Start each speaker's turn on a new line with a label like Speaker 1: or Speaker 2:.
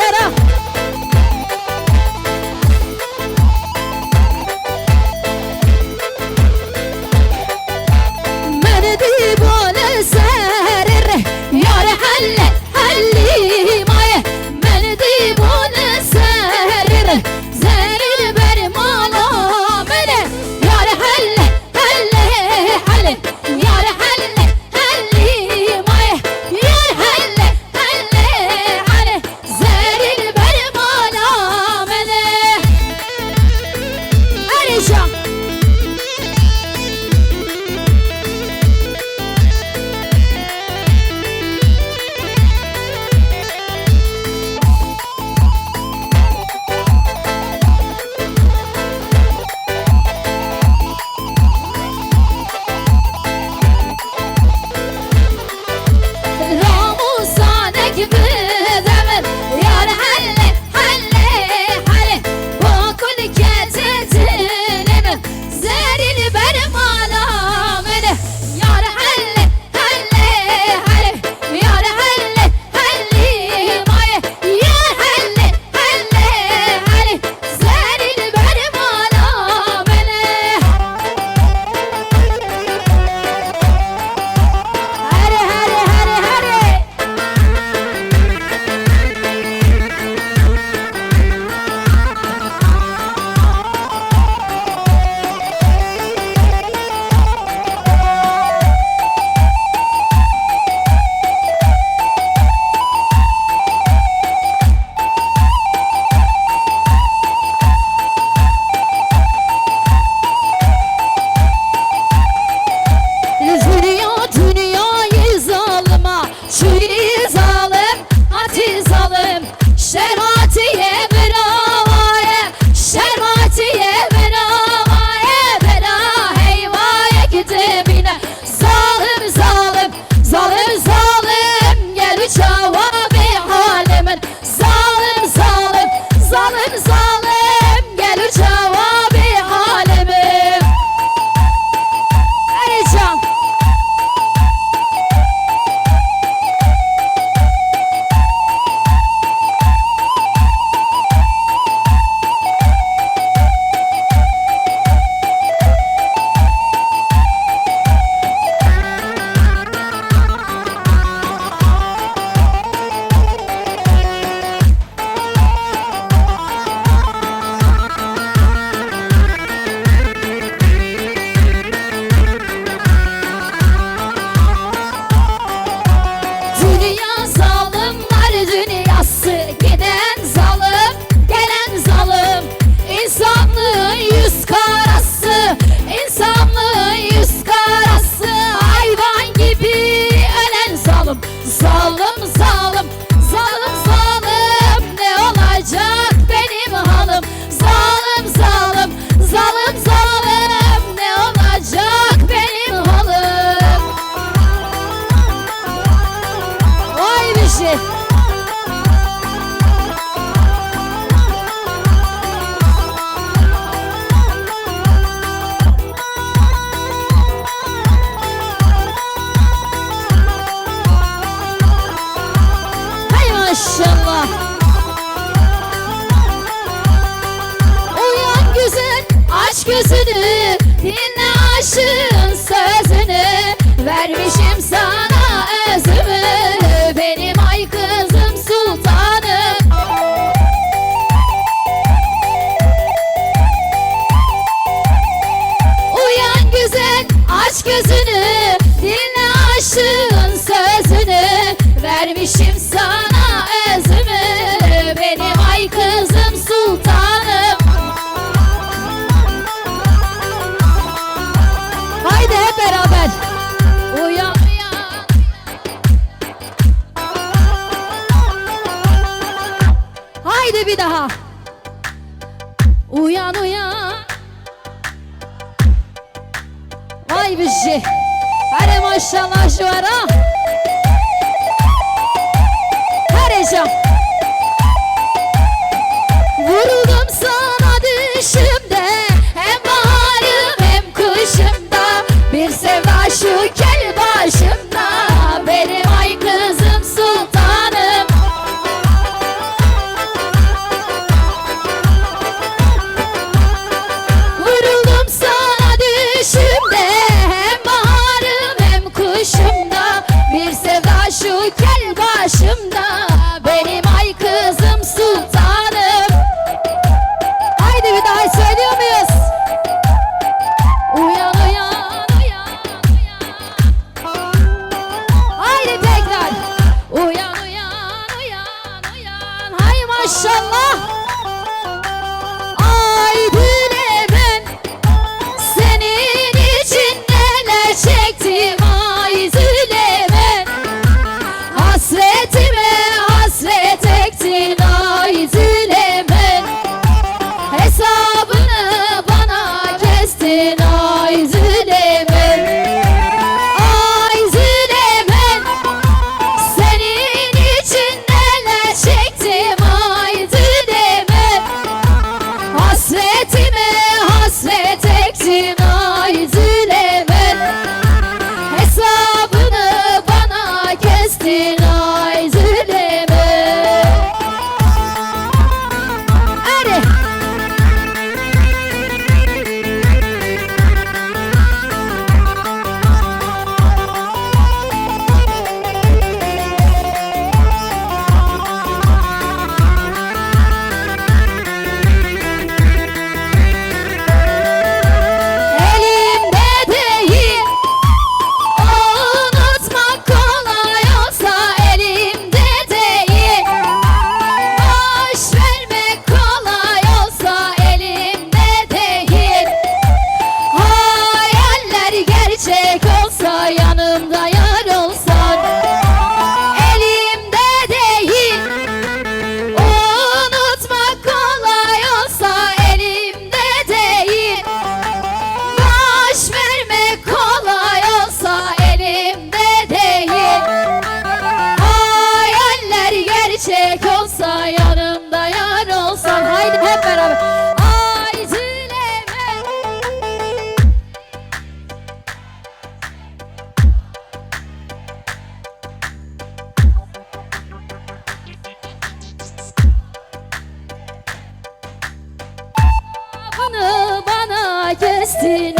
Speaker 1: ara. Meni bana serir yar halle halli maye. Meni bana serir zerir benim anam mene. Yar halle halle halle yar halle halli maye. Yar halle halle halle zerir benim anam mene. Arayacağım. Maşallah. Uyan güzel, aç gözünü, dinle aşığın sözünü. Vermişim sana özümü, benim ay kızım sultanım. Uyan güzel, aç gözünü, dinle aşığın sözünü. Vermişim sana özümü, benim ay kızım sultanım. Haydi hep beraber. Uyan uyan. Haydi bir daha. Uyan uyan. Vay bir şey. Hadi maşallah şu ara. Arayacağım. Vuruldum sana düşümde, hem baharım hem kışımda. Bir sevda şu kel başımda, benim ay kızım sultanım. maşallah. Ay Züleyman, senin için neler çektim ay Züleyman. Hasretime hasret ektin ay Züleyman. Hesabını bana kestin ay Züleyman. Ay Züleyman, senin için neler çektim ay Züleyman. Hasretime hasret ektin ay Züleyman. Hesabını bana kestin ay Züleyman. Hadi. Elimde değil, unutmak kolay olsa elimde değil. Boş vermek kolay olsa elimde değil. Hayaller gerçek olsa yanımda yar olsan. Elimde değil, unutmak kolay olsa elimde değil. Boş vermek kolay olsa elimde değil. Hayaller gerçek olsa yanımda yar olsan. Haydi hep beraber. Ay Züleyman. Bunu bana kestin